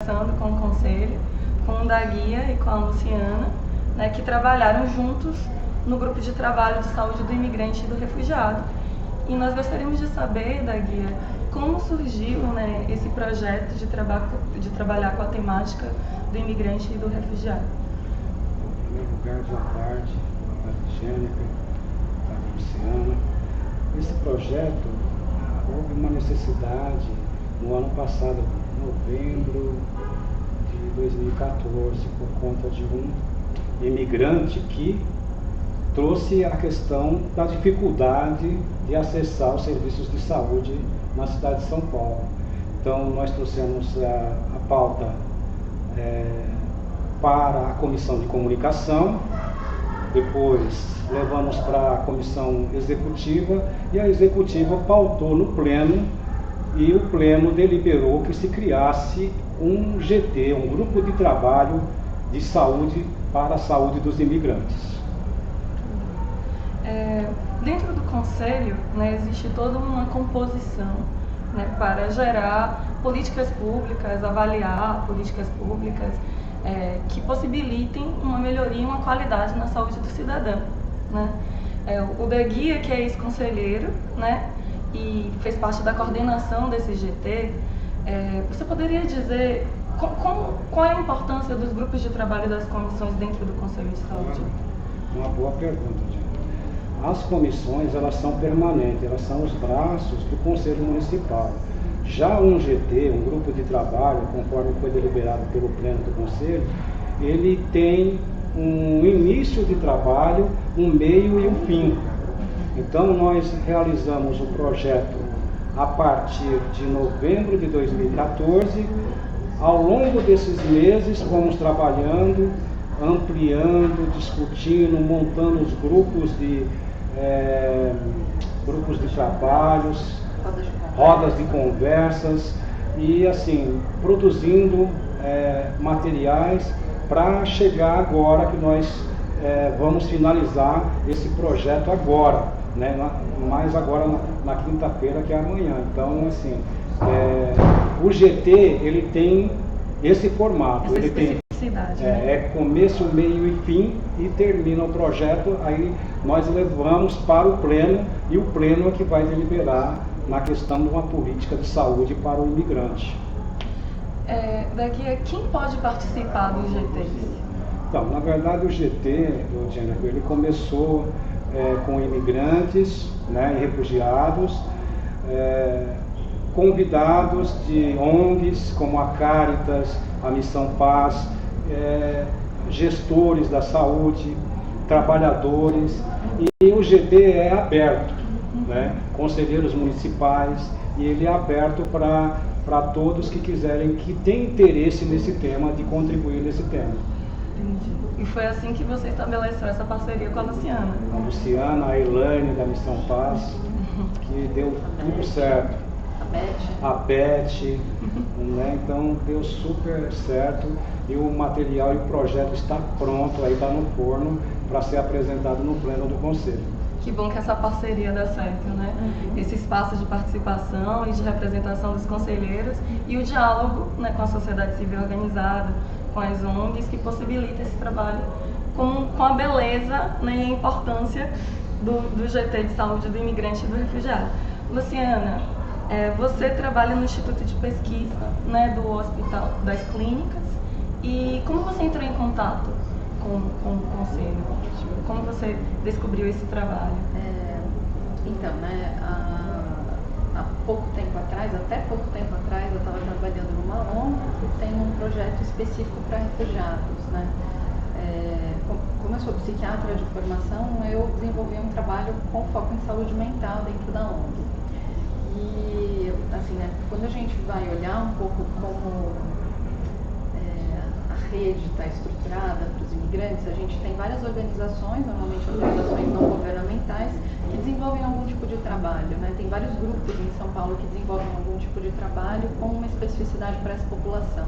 com o Conselho, com o da Guia e com a Luciana, né, que trabalharam juntos no grupo de trabalho de saúde do imigrante e do refugiado. E nós gostaríamos de saber, da Guia, como surgiu, né, esse projeto de trabalhar com a temática do imigrante e do refugiado. Em primeiro lugar, boa tarde Jênica, boa tarde Luciana. Esse projeto, houve uma necessidade no ano passado, novembro de 2014, por conta de um imigrante que trouxe a questão da dificuldade de acessar os serviços de saúde na cidade de São Paulo. Então, nós trouxemos a pauta para a Comissão de Comunicação, depois levamos para a Comissão Executiva e a Executiva pautou no Pleno e o Pleno deliberou que se criasse um GT, um grupo de trabalho de saúde para a saúde dos imigrantes. Dentro do Conselho, né, existe toda uma composição, né, para gerar políticas públicas, avaliar políticas públicas que possibilitem uma melhoria e uma qualidade na saúde do cidadão. Né? O da Guia, que é ex-conselheiro, né, e fez parte da coordenação desse GT, você poderia dizer qual é a importância dos grupos de trabalho e das comissões dentro do Conselho de Saúde? Uma boa pergunta, Diana. As comissões, elas são permanentes, elas são os braços do Conselho Municipal. Já um GT, um grupo de trabalho, conforme foi deliberado pelo Pleno do Conselho, ele tem um início de trabalho, um meio e um fim. Então, nós realizamos o projeto a partir de novembro de 2014. Ao longo desses meses, fomos trabalhando, ampliando, discutindo, montando os grupos de trabalhos, rodas de conversas e assim, produzindo materiais para chegar agora que nós vamos finalizar esse projeto agora, né? Mas agora na quinta-feira, que é amanhã. Então, assim, o GT, ele tem esse formato, ele tem começo, meio e fim, e termina o projeto, aí nós levamos para o Pleno, e o Pleno é que vai deliberar na questão de uma política de saúde para o imigrante. Daqui quem pode participar do GT? Então, na verdade, o GT, ele começou com imigrantes, né, e refugiados, convidados de ONGs como a Caritas, a Missão Paz, gestores da saúde, trabalhadores, e o GT é aberto, né? Conselheiros municipais, e ele é aberto para todos que quiserem, que têm interesse nesse tema, de contribuir nesse tema. Entendi. E foi assim que você estabeleceu essa parceria com a Luciana? A Luciana, a Elaine da Missão Paz, que deu tudo certo. A Beth, né? Então deu super certo, e o material e o projeto está pronto, aí está no forno para ser apresentado no Pleno do Conselho. Que bom que essa parceria dá certo, né? Esse espaço de participação e de representação dos conselheiros e o diálogo, né, com a sociedade civil organizada, com as ONGs, que possibilita esse trabalho com a beleza, né, e a importância do GT de saúde do imigrante e do refugiado. Luciana, você trabalha no Instituto de Pesquisa, né, do Hospital das Clínicas, e como você entrou em contato com o Conselho? Como você descobriu esse trabalho? Então, né, há pouco tempo atrás, até pouco tempo atrás, eu estava trabalhando numa ONG que tem um projeto específico para refugiados, né? Como eu sou psiquiatra de formação, eu desenvolvi um trabalho com foco em saúde mental dentro da ONG. E, assim, né, quando a gente vai olhar um pouco como a rede está estruturada para os imigrantes, a gente tem várias organizações, normalmente organizações não governamentais, que desenvolvem algum tipo de trabalho, né? Tem vários grupos em São Paulo que desenvolvem algum tipo de trabalho com uma especificidade para essa população.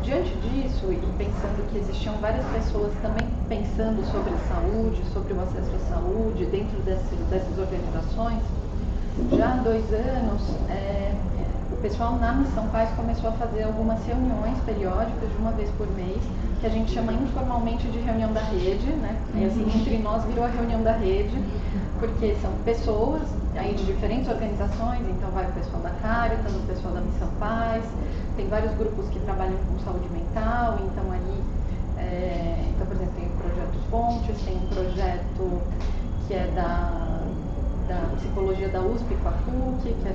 Diante disso, e pensando que existiam várias pessoas também pensando sobre saúde, sobre o acesso à saúde dentro dessas organizações, já há 2 anos, o pessoal na Missão Paz começou a fazer algumas reuniões periódicas de uma vez por mês, que a gente chama informalmente de reunião da rede, né? E assim, entre nós virou a reunião da rede, porque são pessoas aí de diferentes organizações, então vai o pessoal da Caritas, o pessoal da Missão Paz, tem vários grupos que trabalham com saúde mental, então aí, então, por exemplo, tem o projeto Pontes, tem um projeto que é da psicologia da USP com a PUC, que é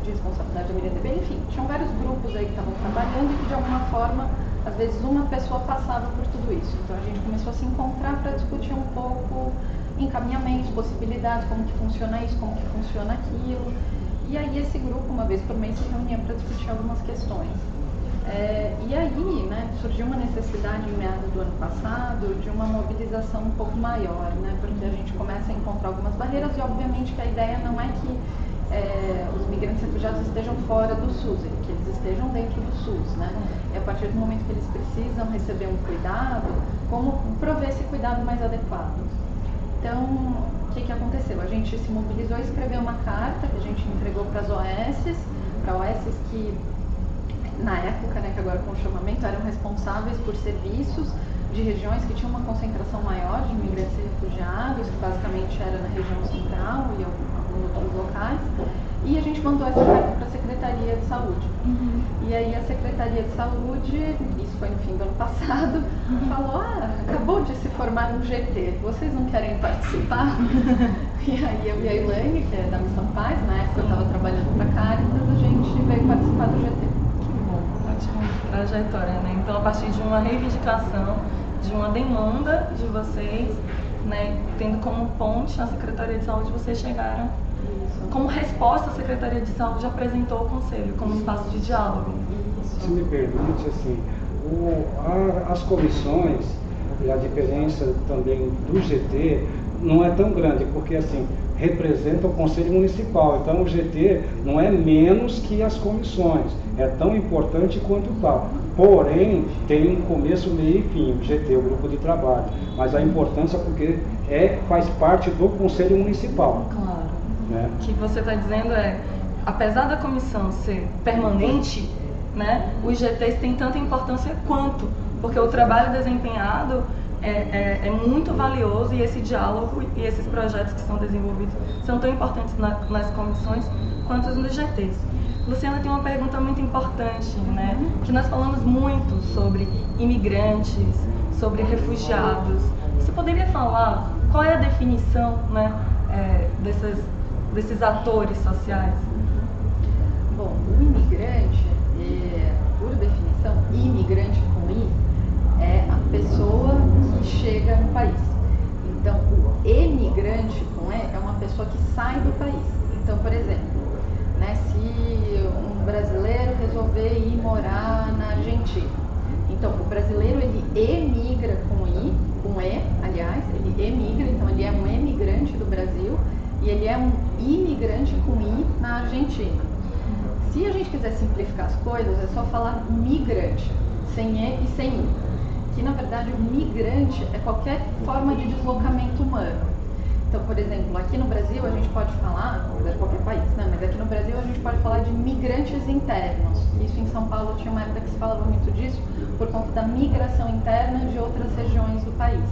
de responsabilidade da MDB, enfim, tinham vários grupos aí que estavam trabalhando e que de alguma forma, às vezes uma pessoa passava por tudo isso. Então a gente começou a se encontrar para discutir um pouco encaminhamentos, possibilidades, como que funciona isso, como que funciona aquilo. E aí esse grupo, uma vez por mês, se reunia para discutir algumas questões. E aí, né, surgiu uma necessidade em meados do ano passado de uma mobilização um pouco maior, né, porque a gente começa a encontrar algumas barreiras e obviamente que a ideia não é que os migrantes refugiados estejam fora do SUS, que eles estejam dentro do SUS, né, e a partir do momento que eles precisam receber um cuidado, como prover esse cuidado mais adequado. Então, o que aconteceu? A gente se mobilizou e escreveu uma carta que a gente entregou para as OSs, para OSs que na época, né, que agora com o chamamento, eram responsáveis por serviços de regiões que tinham uma concentração maior de imigrantes e refugiados, que basicamente era na região central e alguns outros locais, e a gente mandou essa carta para a Secretaria de Saúde. E aí a Secretaria de Saúde, isso foi no fim do ano passado, falou, acabou de se formar um GT, vocês não querem participar? E aí eu e a Elaine, que é da Missão Paz, na época eu estava trabalhando para a Caritas, a gente veio participar do GT. Trajetória, né? Então, a partir de uma reivindicação, de uma demanda de vocês, né, tendo como ponte a Secretaria de Saúde, vocês chegaram. Isso. Como resposta, a Secretaria de Saúde apresentou o Conselho como espaço de diálogo. Se me permite, assim, as comissões, e a diferença também do GT não é tão grande, porque assim, representa o Conselho Municipal, então o GT não é menos que as comissões, é tão importante quanto tal. Porém, tem um começo, meio e fim, o GT, o grupo de trabalho, mas a importância porque faz parte do Conselho Municipal. Claro. Né? O que você está dizendo apesar da comissão ser permanente, né, os GTs têm tanta importância quanto, porque o trabalho desempenhado é muito valioso e esse diálogo e esses projetos que são desenvolvidos são tão importantes nas comissões quanto nos GTs. Luciana, tem uma pergunta muito importante, né? Que nós falamos muito sobre imigrantes, sobre refugiados. Você poderia falar qual é a definição, né, desses atores sociais? Bom, o imigrante, por definição, imigrante com I, é a pessoa que chega no país. Então, o emigrante com E é uma pessoa que sai do país. Então, por exemplo, né, se um brasileiro resolver ir morar na Argentina, então o brasileiro ele emigra com I, com E, aliás, ele emigra, então ele é um emigrante do Brasil e ele é um imigrante com I na Argentina. Se a gente quiser simplificar as coisas, é só falar migrante, sem E e sem I. Que na verdade o migrante é qualquer forma de deslocamento humano. Então, por exemplo, aqui no Brasil a gente pode falar, na verdade qualquer país, né? Mas aqui no Brasil a gente pode falar de migrantes internos. Isso em São Paulo tinha uma época que se falava muito disso por conta da migração interna de outras regiões do país.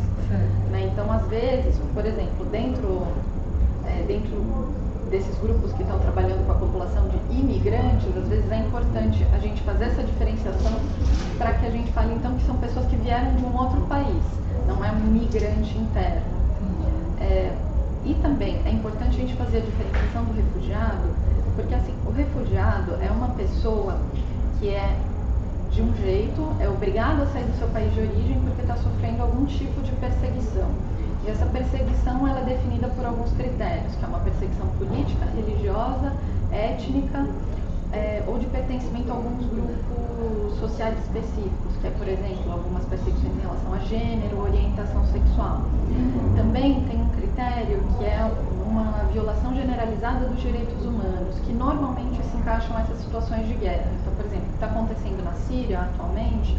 Né? Então, às vezes, por exemplo, dentro desses grupos que estão trabalhando com a população de imigrantes, às vezes é importante a gente fazer essa diferenciação para que a gente fale então que são pessoas que vieram de um outro país, não é um migrante interno. E também é importante a gente fazer a diferenciação do refugiado, porque assim, o refugiado é uma pessoa que é de um jeito, é obrigado a sair do seu país de origem porque está sofrendo algum tipo de perseguição. E essa perseguição ela é definida por alguns critérios, que é uma perseguição política, religiosa, étnica, ou de pertencimento a alguns grupos sociais específicos, que é, por exemplo, algumas perseguições em relação a gênero, orientação sexual. Também tem um critério que é uma violação generalizada dos direitos humanos, que normalmente se encaixam nessas situações de guerra. Então, por exemplo, o que está acontecendo na Síria atualmente,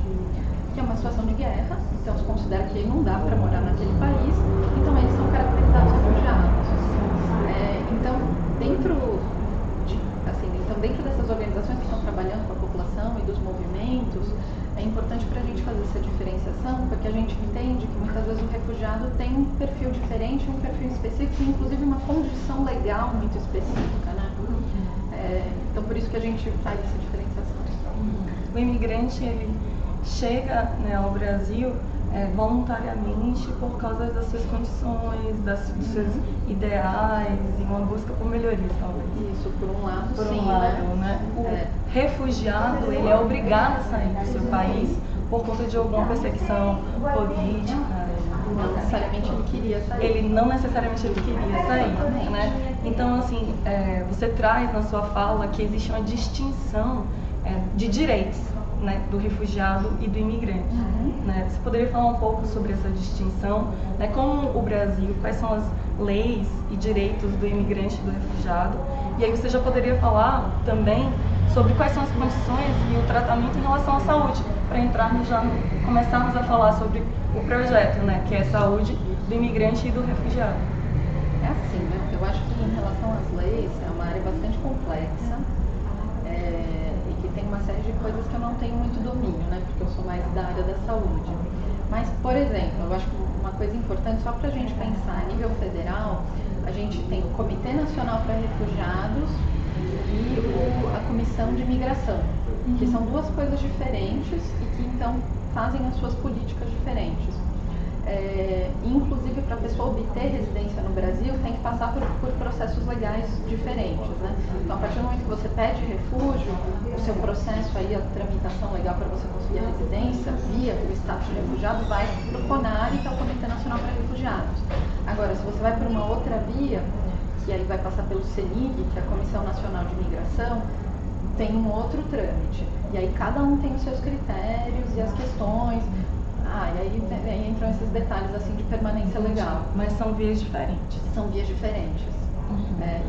que é uma situação de guerra, então se considera que não dá para morar naquele país, então eles são caracterizados refugiados. Então, dentro dessas organizações que estão trabalhando com a população e dos movimentos, é importante para a gente fazer essa diferenciação, porque a gente entende que muitas vezes o refugiado tem um perfil diferente, um perfil específico, inclusive uma condição legal muito específica, né? Então por isso que a gente faz essa diferenciação. O imigrante, ele chega, né, ao Brasil voluntariamente por causa das suas condições, dos seus ideais e uma busca por melhoria, talvez. Isso, por um lado, por sim, um lado, né? O refugiado, ele é obrigado a sair do seu país por conta de alguma perseguição política. Não necessariamente ele queria sair. Ele não necessariamente ele queria sair, né? Então, assim, você traz na sua fala que existe uma distinção de direitos, né, do refugiado e do imigrante. Né? Você poderia falar um pouco sobre essa distinção, né? Como o Brasil, quais são as leis e direitos do imigrante e do refugiado? E aí você já poderia falar também sobre quais são as condições e o tratamento em relação à saúde, para entrarmos começarmos a falar sobre o projeto, né, que é a saúde do imigrante e do refugiado. É assim, né? Eu acho que em relação às leis, é uma área bastante complexa. E que tem uma série de coisas que eu não tenho muito domínio, né? Porque eu sou mais da área da saúde. Mas, por exemplo, eu acho que uma coisa importante, só para a gente pensar a nível federal, a gente tem o Comitê Nacional para Refugiados e a Comissão de Imigração, que são duas coisas diferentes e que, então, fazem as suas políticas diferentes. Inclusive, para a pessoa obter residência no Brasil, tem que passar por processos legais diferentes, né? Então, a partir do momento que você pede refúgio, o seu processo aí, a tramitação legal para você conseguir a residência, via o status de refugiado, vai para o CONARE, que é o Comitê Nacional para Refugiados. Agora, se você vai por uma outra via, que aí vai passar pelo CENIG, que é a Comissão Nacional de Imigração, tem um outro trâmite. E aí cada um tem os seus critérios e as questões. E aí entram esses detalhes assim de permanência legal. Mas são vias diferentes. São vias diferentes.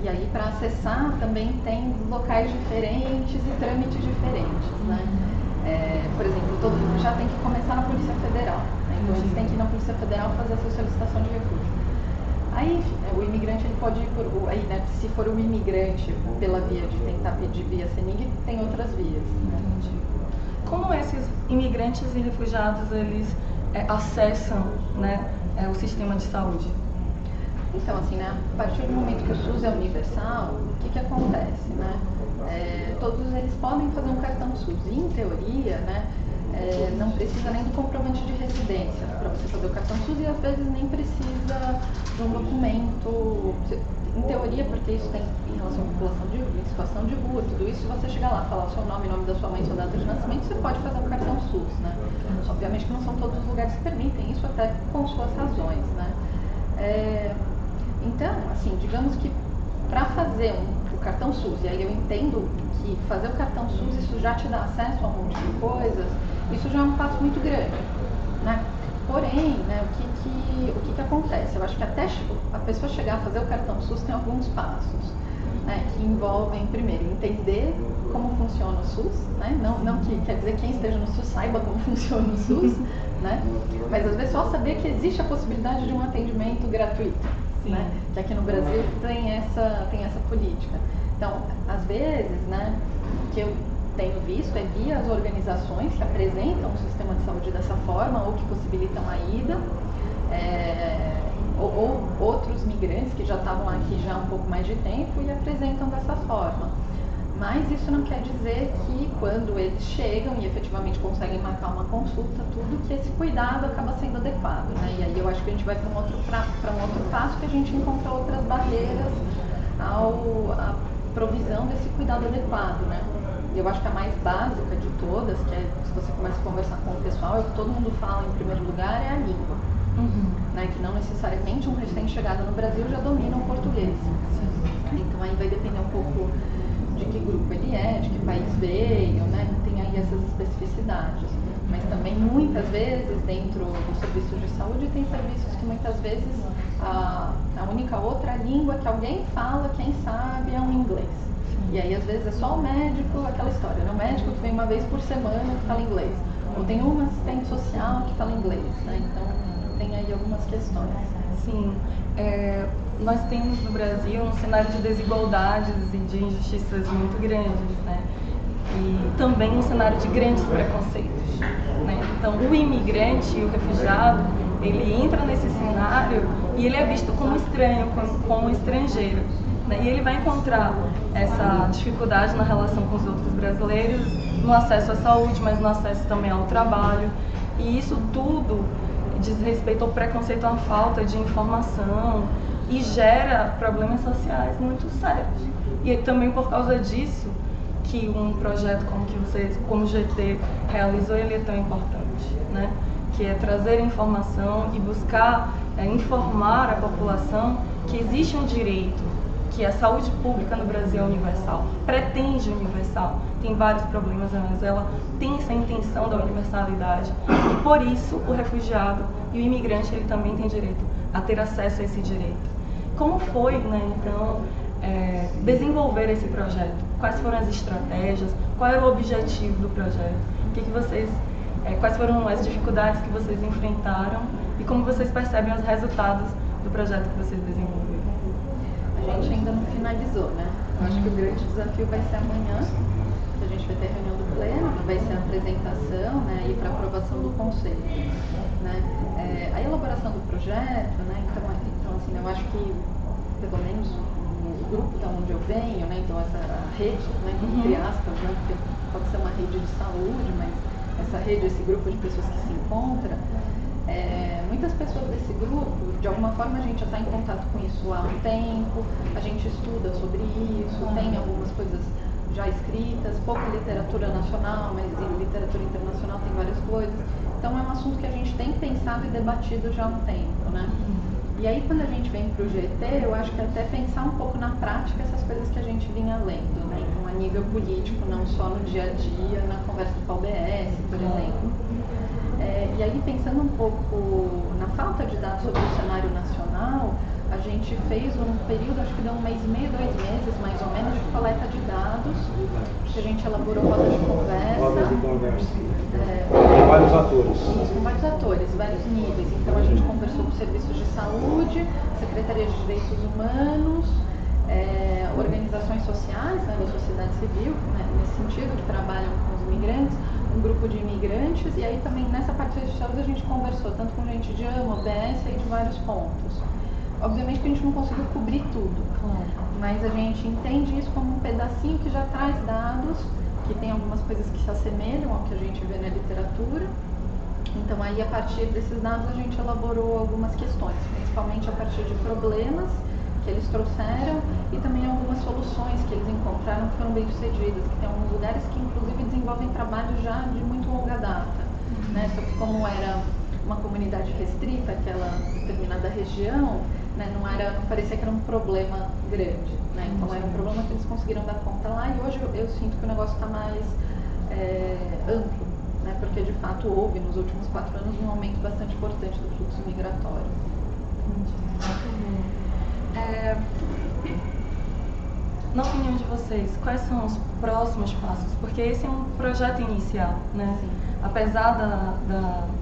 E aí para acessar também tem locais diferentes e trâmites diferentes, né? Por exemplo, todo já tem que começar na Polícia Federal, né? Então eles têm que ir na Polícia Federal fazer a sua solicitação de refúgio. Aí, enfim, o imigrante ele pode ir né, se for um imigrante pela via de tentar pedir via CENIG, tem outras vias. Entendi. Como esses imigrantes e refugiados eles acessam, né, o sistema de saúde? Então, assim, né, a partir do momento que o SUS é universal, o que acontece, né? Todos eles podem fazer um cartão SUS. E, em teoria, né, não precisa nem do comprovante de residência para você fazer o cartão SUS e às vezes nem precisa de um documento, em teoria, porque isso tem em relação à população em situação de rua, tudo isso, se você chegar lá, falar o seu nome, nome da sua mãe, sua data de nascimento, você pode fazer um cartão SUS, né? Obviamente que não são todos os lugares que permitem isso, até com suas razões, né? Então, assim, digamos que para fazer o cartão SUS, e aí eu entendo que fazer o cartão SUS, isso já te dá acesso a um monte de coisas, isso já é um passo muito grande, né? Porém, né, o que acontece? Eu acho que até a pessoa chegar a fazer o cartão SUS tem alguns passos, né, que envolvem, primeiro, entender como funciona o SUS, né? Não que quer dizer que quem esteja no SUS saiba como funciona o SUS, né? Mas às vezes só saber que existe a possibilidade de um atendimento gratuito, né? Que aqui no Brasil tem essa política. Então, às vezes, né, que eu tenho visto via as organizações que apresentam o sistema de saúde dessa forma ou que possibilitam a ida, ou outros migrantes que já estavam aqui já há um pouco mais de tempo e apresentam dessa forma. Mas isso não quer dizer que quando eles chegam e efetivamente conseguem marcar uma consulta, tudo que esse cuidado acaba sendo adequado, né? E aí eu acho que a gente vai para um outro passo que a gente encontra outras barreiras à provisão desse cuidado adequado, né? Eu acho que a mais básica de todas, que é se você começa a conversar com o pessoal, é o que todo mundo fala em primeiro lugar, é a língua. Né? Que não necessariamente um recém-chegado no Brasil já domina o português. Então aí vai depender um pouco de que grupo ele é, de que país veio, né? Tem aí essas especificidades. Mas também muitas vezes dentro dos serviços de saúde tem serviços que muitas vezes a única outra língua que alguém fala, quem sabe, é um inglês. E aí às vezes é só o médico, aquela história, né? O médico que vem uma vez por semana que fala inglês. Ou tem uma assistente social que fala inglês, né? Então tem aí algumas questões. Sim, nós temos no Brasil um cenário de desigualdades e de injustiças muito grandes, né? E também um cenário de grandes preconceitos, né? Então, o imigrante e o refugiado, ele entra nesse cenário e ele é visto como estranho, como estrangeiro, né? E ele vai encontrar essa dificuldade na relação com os outros brasileiros, no acesso à saúde, mas no acesso também ao trabalho. E isso tudo diz respeito ao preconceito, à falta de informação e gera problemas sociais muito sérios. E também por causa disso que um projeto como o GT realizou, ele é tão importante, né? Que é trazer informação e buscar informar a população que existe um direito, que a saúde pública no Brasil é universal, pretende universal, tem vários problemas, mas ela tem essa intenção da universalidade. E por isso o refugiado e o imigrante, ele também tem direito a ter acesso a esse direito. Como foi, né, então, desenvolver esse projeto? Quais foram as estratégias? Qual era o objetivo do projeto? Quais foram as dificuldades que vocês enfrentaram e como vocês percebem os resultados do projeto que vocês desenvolveram? A gente ainda não finalizou, né? Eu acho que o grande desafio vai ser amanhã, que a gente vai ter a reunião do pleno, que vai ser a apresentação, né, e para aprovação do conselho, né? A elaboração do projeto, né? Então assim, eu acho que pelo menos o grupo da onde eu venho, né? Então essa rede, né, entre aspas, né? Porque pode ser uma rede de saúde, mas essa rede, esse grupo de pessoas que se encontra, muitas pessoas desse grupo, de alguma forma a gente já está em contato com isso há um tempo, a gente estuda sobre isso, tem algumas coisas já escritas, pouca literatura nacional, mas em literatura internacional tem várias coisas. Então é um assunto que a gente tem pensado e debatido já há um tempo, né? E aí quando a gente vem para o GT, eu acho que até pensar um pouco na prática essas coisas que a gente vinha lendo, né? Então a nível político, não só no dia a dia, na conversa com a UBS, por exemplo. E aí pensando um pouco na falta de dados sobre o cenário nacional, a gente fez um período, acho que deu 1 mês e meio, 2 meses mais ou menos, de coleta de dados, que a gente elaborou rodas de conversa. Rodas de conversa. Com vários atores. Isso, com vários atores, vários níveis. Então a gente conversou com serviços de saúde, Secretaria de Direitos Humanos, organizações sociais, né, da sociedade civil, né, nesse sentido, que trabalham com os imigrantes, um grupo de imigrantes, e aí também nessa parte de saúde a gente conversou tanto com gente de AMA, OBS e de vários pontos. Obviamente que a gente não conseguiu cobrir tudo, mas a gente entende isso como um pedacinho que já traz dados, que tem algumas coisas que se assemelham ao que a gente vê na literatura. Então aí a partir desses dados a gente elaborou algumas questões, principalmente a partir de problemas que eles trouxeram e também algumas soluções que eles encontraram que foram bem sucedidas, que tem alguns lugares que inclusive desenvolvem trabalho já de muito longa data, né? Só que como era uma comunidade restrita, aquela determinada região, né, não parecia que era um problema grande, né? Então era um problema que eles conseguiram dar conta lá e hoje eu sinto que o negócio está mais amplo, né? Porque de fato houve nos últimos 4 anos um aumento bastante importante do fluxo migratório. Na opinião de vocês, quais são os próximos passos? Porque esse é um projeto inicial, né? Sim. Apesar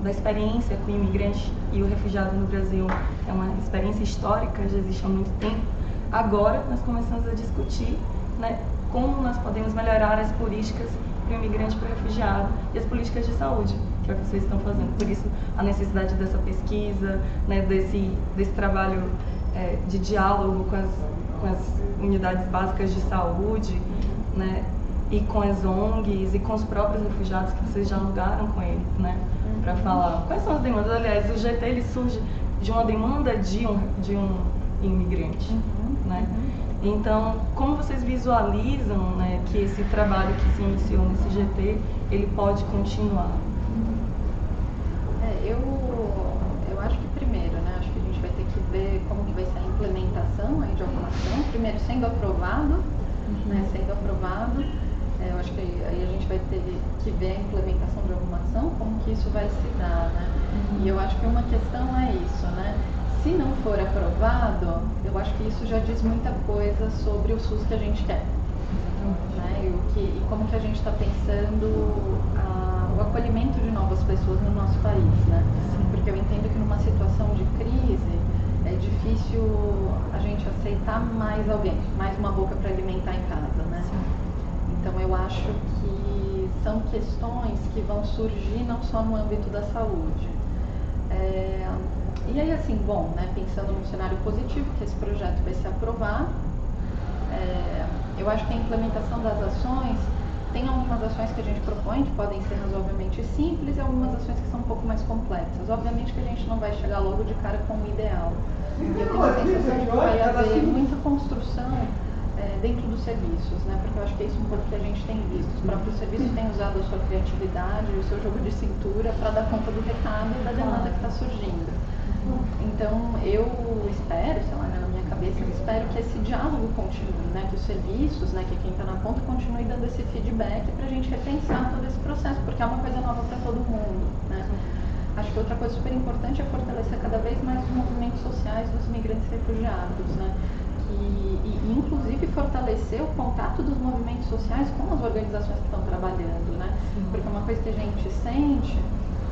da experiência com o imigrante e o refugiado no Brasil, é uma experiência histórica, já existe há muito tempo, agora nós começamos a discutir, né, como nós podemos melhorar as políticas para o imigrante e para o refugiado e as políticas de saúde, que é o que vocês estão fazendo. Por isso, a necessidade dessa pesquisa, né, desse trabalho de diálogo com as unidades básicas de saúde, né, e com as ONGs e com os próprios refugiados que vocês dialogaram com eles, né, para falar quais são as demandas. Aliás, o GT ele surge de uma demanda de um imigrante, né? Então, como vocês visualizam, né, que esse trabalho que se iniciou nesse GT ele pode continuar? Eu acho que primeiro, né, acho que a gente vai ter que ver como que vai ser a implementação aí de alguma ação, primeiro sendo aprovado, né, sendo aprovado, eu acho que aí a gente vai ter que ver a implementação de alguma ação, como que isso vai se dar, né, e eu acho que uma questão é isso, né, se não for aprovado, eu acho que isso já diz muita coisa sobre o SUS que a gente quer, né, e como que a gente está pensando o acolhimento de novas pessoas no nosso país, né? Porque eu entendo que numa situação de crise é difícil a gente aceitar mais alguém, mais uma boca para alimentar em casa, né? Então eu acho que são questões que vão surgir não só no âmbito da saúde. E aí assim, bom, né, pensando num cenário positivo, que esse projeto vai ser aprovado, eu acho que a implementação das ações, tem algumas ações que a gente propõe que podem ser razoavelmente simples e algumas ações que são um pouco mais complexas. Obviamente que a gente não vai chegar logo de cara com o ideal. Eu tenho a sensação de que vai haver muita construção dentro dos serviços, né? Porque eu acho que é isso um pouco que a gente tem visto. Os próprios serviços têm usado a sua criatividade e o seu jogo de cintura para dar conta do recado e da demanda que está surgindo. Então, eu espero, sei lá, na minha cabeça, eu espero que esse diálogo continue, né? Que os serviços, né? Que quem está na ponta continue dando esse feedback para a gente repensar todo esse processo, porque é uma coisa nova para todo mundo, né? Acho que outra coisa super importante é fortalecer cada vez mais os movimentos sociais dos imigrantes e refugiados, né? E inclusive fortalecer o contato dos movimentos sociais com as organizações que estão trabalhando, né? Porque uma coisa que a gente sente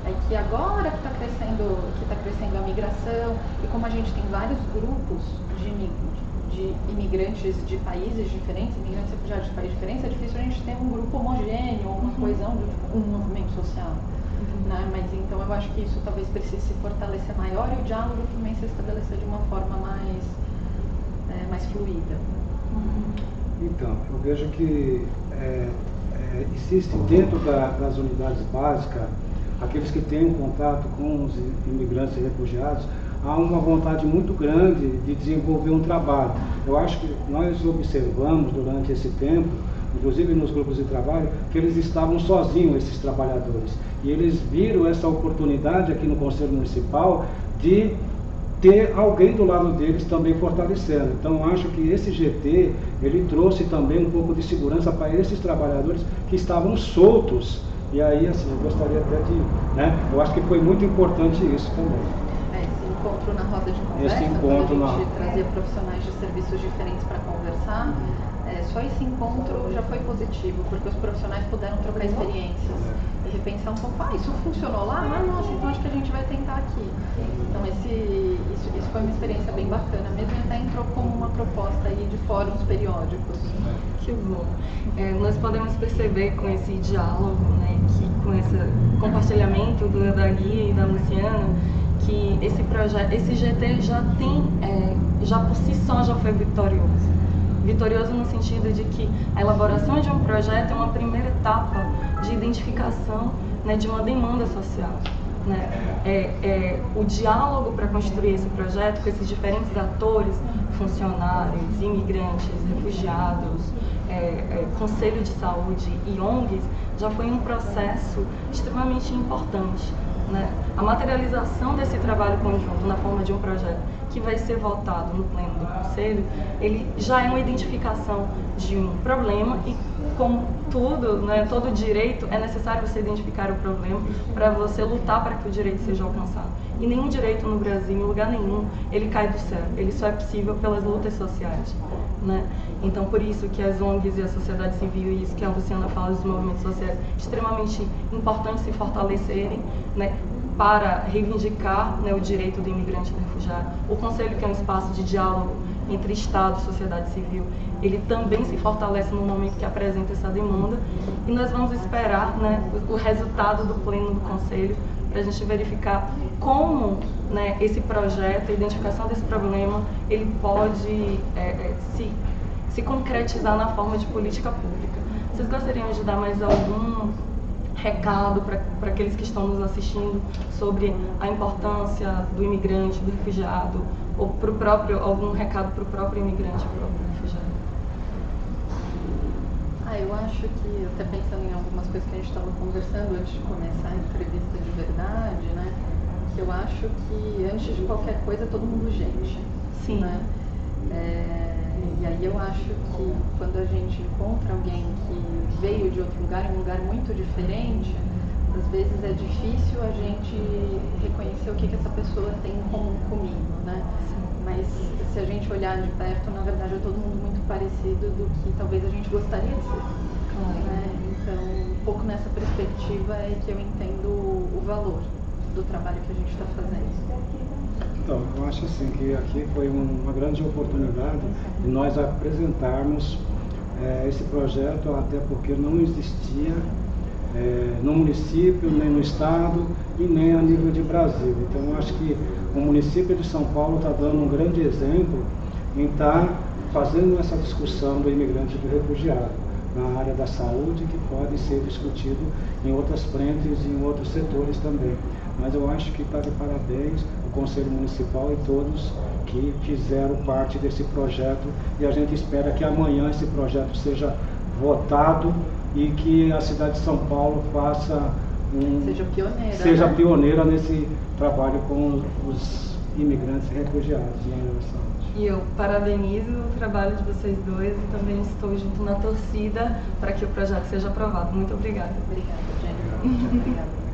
é que agora que está crescendo a migração, e como a gente tem vários grupos de imigrantes de países diferentes, imigrantes e refugiados de países diferentes, é difícil a gente ter um grupo homogêneo, uma coesão de um movimento social. Né? Mas então eu acho que isso talvez precise se fortalecer maior e o diálogo também se estabelecer de uma forma mais fluida. Então, eu vejo que existe dentro das unidades básicas, aqueles que têm um contato com os imigrantes e refugiados, há uma vontade muito grande de desenvolver um trabalho. Eu acho que nós observamos durante esse tempo, inclusive nos grupos de trabalho, que eles estavam sozinhos, esses trabalhadores. E eles viram essa oportunidade aqui no Conselho Municipal de ter alguém do lado deles também fortalecendo. Então, acho que esse GT, ele trouxe também um pouco de segurança para esses trabalhadores que estavam soltos. E aí, assim, eu gostaria até de... né, eu acho que foi muito importante isso também. Esse encontro na roda de conversa, quando a gente trazia profissionais de serviços diferentes para conversar, só esse encontro já foi positivo, porque os profissionais puderam trocar experiências e repensar um pouco, isso funcionou lá? Nossa, então acho que a gente vai tentar aqui. Então isso foi uma experiência bem bacana, mesmo até entrou como uma proposta aí de fóruns periódicos. Que bom. Nós podemos perceber com esse diálogo, né, com esse compartilhamento da Guia e da Luciana, que esse projeto, esse GT já por si só já foi vitorioso. Vitorioso no sentido de que a elaboração de um projeto é uma primeira etapa de identificação, né, de uma demanda social. Né? O diálogo para construir esse projeto com esses diferentes atores, funcionários, imigrantes, refugiados, Conselho de Saúde e ONGs, já foi um processo extremamente importante. Né? A materialização desse trabalho conjunto na forma de um projeto que vai ser votado no pleno do Conselho, ele já é uma identificação de um problema e, como tudo, né, todo direito, é necessário você identificar o problema para você lutar para que o direito seja alcançado. E nenhum direito no Brasil, em lugar nenhum, ele cai do céu. Ele só é possível pelas lutas sociais. Né? Então, por isso que as ONGs e a sociedade civil, e isso que a Luciana fala dos movimentos sociais, extremamente importante se fortalecerem, né, para reivindicar, né, o direito do imigrante e do refugiado. O Conselho, que é um espaço de diálogo entre Estado e sociedade civil, ele também se fortalece no momento que apresenta essa demanda, e nós vamos esperar, né, o resultado do pleno do Conselho para a gente verificar como, né, esse projeto, a identificação desse problema, ele pode se concretizar na forma de política pública. Vocês gostariam de dar mais algum recado para aqueles que estão nos assistindo sobre a importância do imigrante, do refugiado, ou algum recado para o próprio imigrante, para o próprio refugiado? Eu acho que, até pensando em algumas coisas que a gente estava conversando antes de começar a entrevista de verdade, né, que eu acho que antes de qualquer coisa é todo mundo gente. Sim. Né? E aí eu acho que quando a gente encontra alguém que veio de outro lugar, um lugar muito diferente, às vezes é difícil a gente reconhecer o que essa pessoa tem em comum comigo, né? Mas se a gente olhar de perto, na verdade é todo mundo muito parecido do que talvez a gente gostaria de ser. Né? Então, pouco nessa perspectiva é que eu entendo o valor do trabalho que a gente está fazendo. Então, eu acho assim que aqui foi uma grande oportunidade de nós apresentarmos esse projeto, até porque não existia no município, nem no estado e nem a nível de Brasil. Então, eu acho que o município de São Paulo está dando um grande exemplo em estar fazendo essa discussão do imigrante e do refugiado na área da saúde, que pode ser discutido em outras frentes e em outros setores também. Mas eu acho que está de parabéns o Conselho Municipal e todos que fizeram parte desse projeto, e a gente espera que amanhã esse projeto seja votado e que a cidade de São Paulo seja pioneira nesse trabalho com os imigrantes e refugiados na área da saúde. E eu parabenizo o trabalho de vocês dois e também estou junto na torcida para que o projeto seja aprovado. Muito obrigada. Obrigada, Jennifer. Obrigada.